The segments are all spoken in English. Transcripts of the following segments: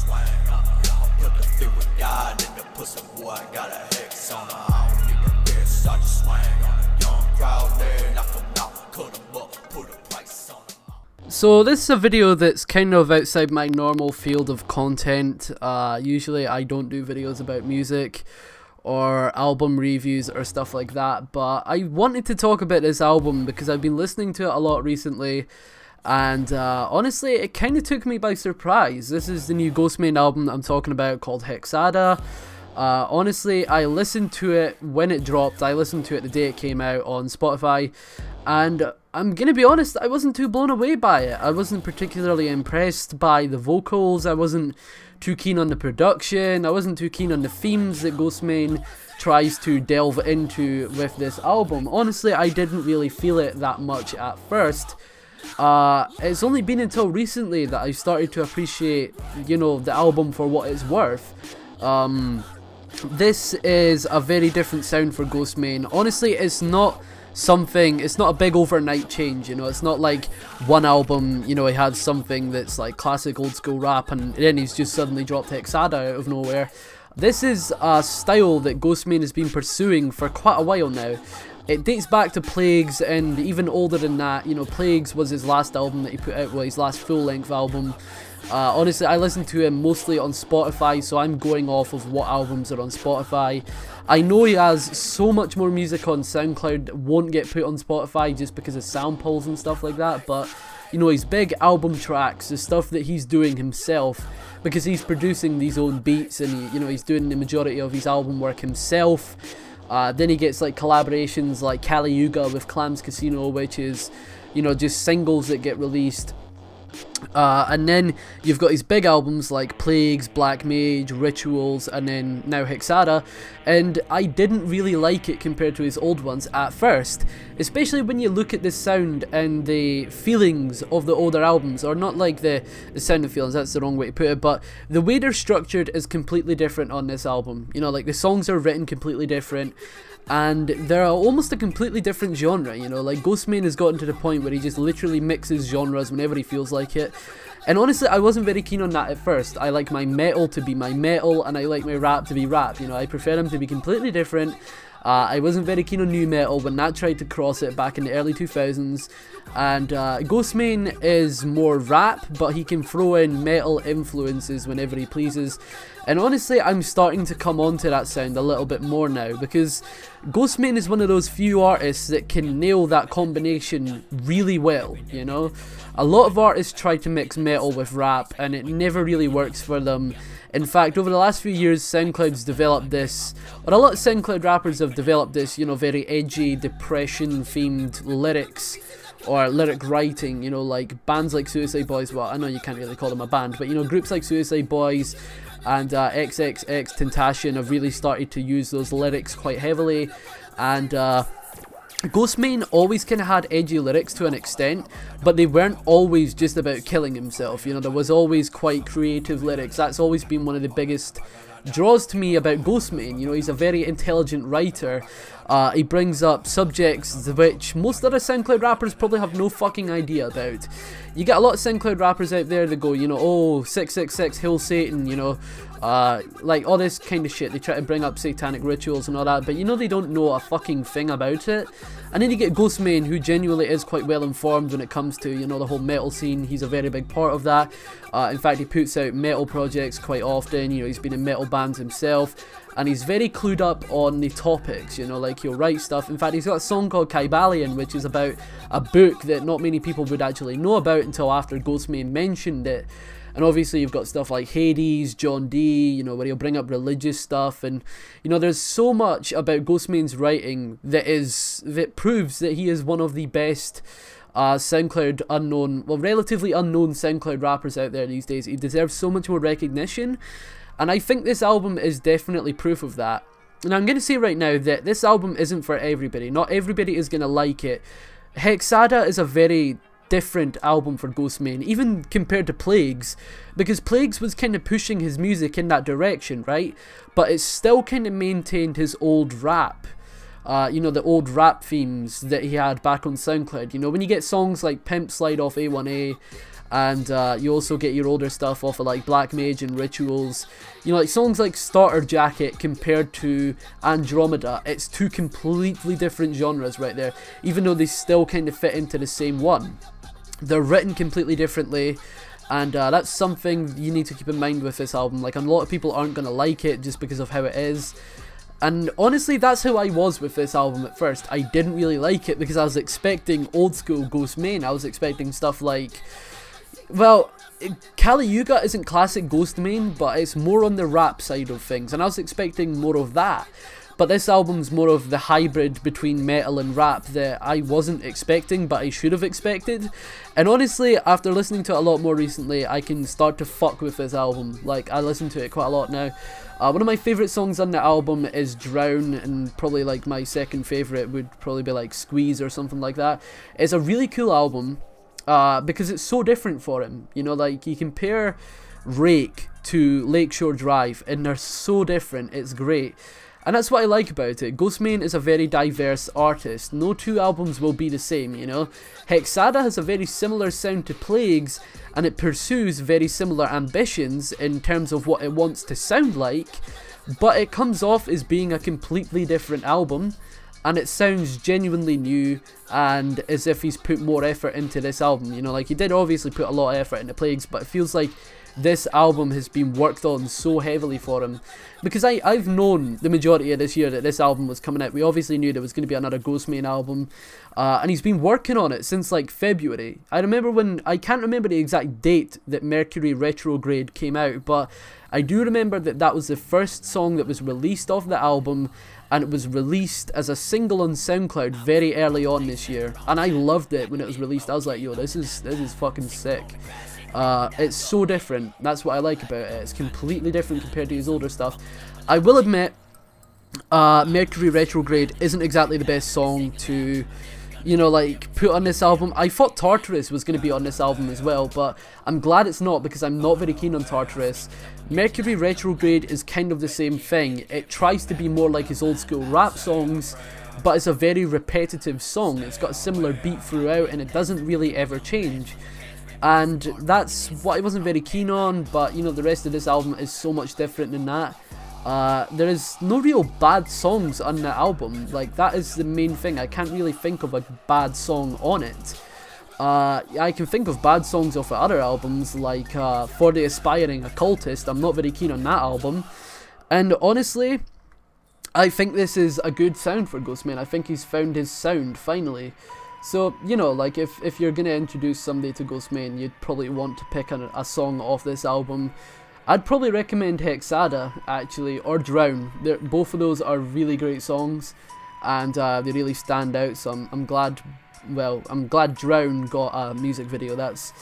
swing. I put the fear of God in the pussy, boy, I got a hex on her. I don't need the bitch, I just swing on a young crowd there. Knock 'em out, cut 'em up, put a price on 'em. So this is a video that's kind of outside my normal field of content. Usually I don't do videos about music or album reviews or stuff like that, but I wanted to talk about this album because I've been listening to it a lot recently, and honestly it kind of took me by surprise. This is the new Ghostemane album that I'm talking about, called Hexada. Honestly, I listened to it when it dropped. I listened to it the day it came out on Spotify, and I'm gonna be honest, I wasn't too blown away by it. I wasn't particularly impressed by the vocals. I wasn't too keen on the production. I wasn't too keen on the themes that Ghostemane tries to delve into with this album. Honestly, I didn't really feel it that much at first. It's only been until recently that I started to appreciate, you know, the album for what it's worth. This is a very different sound for Ghostemane. Honestly, it's not a big overnight change, you know. It's not like one album, you know, he had something that's like classic old school rap and then he's just suddenly dropped Hexada out of nowhere. This is a style that Ghostemane has been pursuing for quite a while now. It dates back to Plagues, and even older than that. You know, Plagues was his last album that he put out, well, his last full-length album. Honestly, I listen to him mostly on Spotify, so I'm going off of what albums are on Spotify. I know he has so much more music on SoundCloud that won't get put on Spotify just because of samples and stuff like that, but you know, his big album tracks, the stuff that he's doing himself, because he's producing these own beats, and you know, he's doing the majority of his album work himself. Then he gets like collaborations like Kali Yuga with Clams Casino, which is, you know, just singles that get released. And then you've got his big albums like Plagues, Black Mage, Rituals, and then now Hexada, and I didn't really like it compared to his old ones at first, especially when you look at the sound and the feelings of the older albums, or not like the sound and feelings, that's the wrong way to put it, but the way they're structured is completely different on this album. You know, like the songs are written completely different, and they're almost a completely different genre, you know. Like Ghostemane has gotten to the point where he just literally mixes genres whenever he feels like it, and honestly I wasn't very keen on that at first. I like my metal to be my metal, and I like my rap to be rap, you know. I prefer them to be completely different. I wasn't very keen on new metal when that tried to cross it back in the early 2000s, and Ghostemane is more rap, but he can throw in metal influences whenever he pleases. And honestly, I'm starting to come onto that sound a little bit more now, because Ghostemane is one of those few artists that can nail that combination really well, you know. A lot of artists try to mix metal with rap, and it never really works for them. In fact, over the last few years, SoundCloud's developed this, or a lot of SoundCloud rappers have developed this, you know, very edgy, depression-themed lyrics, or lyric writing, you know, like bands like Suicide Boys. Well, I know you can't really call them a band, but you know, groups like Suicide Boys and XXXTentacion have really started to use those lyrics quite heavily, and Ghostemane always kind of had edgy lyrics to an extent, but they weren't always just about killing himself. You know, there was always quite creative lyrics. That's always been one of the biggest draws to me about Ghostemane. You know, he's a very intelligent writer. He brings up subjects which most other SoundCloud rappers probably have no fucking idea about. You get a lot of SoundCloud rappers out there that go, you know, oh, 666, Hail Satan, you know, like all this kind of shit. They try to bring up satanic rituals and all that, but you know, they don't know a fucking thing about it. And then you get Ghostemane, who genuinely is quite well informed when it comes to, you know, the whole metal scene. He's a very big part of that. In fact, he puts out metal projects quite often. You know, he's been in metal bands himself, and he's very clued up on the topics, you know, like he'll write stuff. In fact, he's got a song called Kybalion, which is about a book that not many people would actually know about until after Ghostemane mentioned it. And obviously you've got stuff like Hades, John D, you know, where he'll bring up religious stuff, and you know, there's so much about Ghostemane's writing that proves that he is one of the best SoundCloud unknown, well, relatively unknown SoundCloud rappers out there these days. He deserves so much more recognition, and I think this album is definitely proof of that. And I'm going to say right now that this album isn't for everybody. Not everybody is going to like it. Hexada is a very different album for Ghostemane, even compared to Plagues, because Plagues was kind of pushing his music in that direction, right? But it still kind of maintained his old rap. You know, the old rap themes that he had back on SoundCloud. You know, when you get songs like Pimp Slide off A1A and you also get your older stuff off of like Black Mage and Rituals. You know, like songs like Starter Jacket compared to Andromeda, it's two completely different genres right there, even though they still kind of fit into the same one. They're written completely differently, and that's something you need to keep in mind with this album. Like, a lot of people aren't going to like it just because of how it is. And honestly, that's how I was with this album at first. I didn't really like it because I was expecting old school Ghostemane. I was expecting stuff like, well, Kali Yuga isn't classic Ghostemane, but it's more on the rap side of things, and I was expecting more of that. But this album's more of the hybrid between metal and rap that I wasn't expecting, but I should have expected. And honestly, after listening to it a lot more recently, I can start to fuck with this album. Like, I listen to it quite a lot now. One of my favourite songs on the album is Drown, and probably like my second favourite would probably be like Squeeze or something like that. It's a really cool album, because it's so different for him. You know, like, you compare Rake to Lakeshore Drive, and they're so different, it's great. And that's what I like about it. Ghostemane is a very diverse artist. No two albums will be the same, you know. Hexada has a very similar sound to Plagues, and it pursues very similar ambitions in terms of what it wants to sound like, but it comes off as being a completely different album, and it sounds genuinely new, and as if he's put more effort into this album. You know, like, he did obviously put a lot of effort into Plagues, but it feels like this album has been worked on so heavily for him, because I've known the majority of this year that this album was coming out. We obviously knew there was going to be another Ghostemane album, and he's been working on it since like February. I remember when, I can't remember the exact date that Mercury Retrograde came out, but I do remember that that was the first song that was released off the album, and it was released as a single on SoundCloud very early on this year, and I loved it when it was released. I was like, yo, this is fucking sick. It's so different. That's what I like about it. It's completely different compared to his older stuff. I will admit, Mercury Retrograde isn't exactly the best song to, you know, like, put on this album. I thought Tartarus was going to be on this album as well, but I'm glad it's not, because I'm not very keen on Tartarus. Mercury Retrograde is kind of the same thing. It tries to be more like his old school rap songs, but it's a very repetitive song. It's got a similar beat throughout, and it doesn't really ever change. And that's what I wasn't very keen on, but, you know, the rest of this album is so much different than that. There is no real bad songs on the album. Like, that is the main thing. I can't really think of a bad song on it. I can think of bad songs off of other albums, like For the Aspiring Occultist. I'm not very keen on that album. And honestly, I think this is a good sound for Ghostemane. I think he's found his sound, finally. So, you know, like, if you're going to introduce somebody to Ghostemane, you'd probably want to pick a song off this album. I'd probably recommend Hexada, actually, or Drown. Both of those are really great songs, and they really stand out, so I'm glad, well, I'm glad Drown got a music video. That's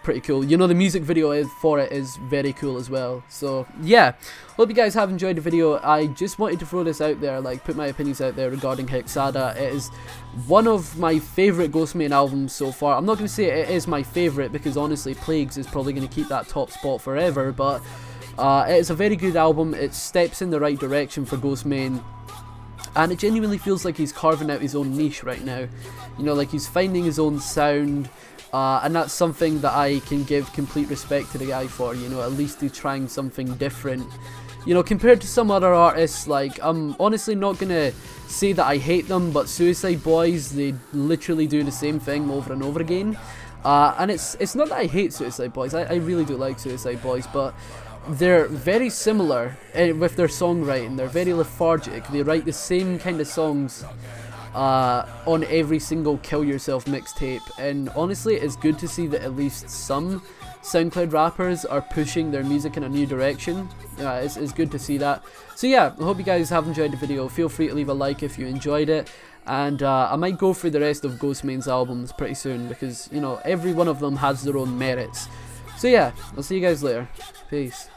pretty cool. You know, the music video for it is very cool as well. So yeah, hope you guys have enjoyed the video. I just wanted to throw this out there, like, put my opinions out there regarding Hexada. It is one of my favourite Ghostemane albums so far. I'm not going to say it is my favourite, because honestly Plagues is probably going to keep that top spot forever, but it is a very good album. It steps in the right direction for Ghostemane, and it genuinely feels like he's carving out his own niche right now. You know, like, he's finding his own sound. And that's something that I can give complete respect to the guy for. You know, at least he's trying something different. You know, compared to some other artists, like, I'm honestly not gonna say that I hate them, but Suicide Boys, they literally do the same thing over and over again. And it's not that I hate Suicide Boys, I really do like Suicide Boys, but they're very similar with their songwriting. They're very lethargic. They write the same kind of songs on every single Kill Yourself mixtape, and honestly it's good to see that at least some SoundCloud rappers are pushing their music in a new direction. It's good to see that. So yeah, I hope you guys have enjoyed the video. Feel free to leave a like if you enjoyed it, and I might go through the rest of Ghostemane's albums pretty soon, because, you know, every one of them has their own merits. So yeah, I'll see you guys later. Peace.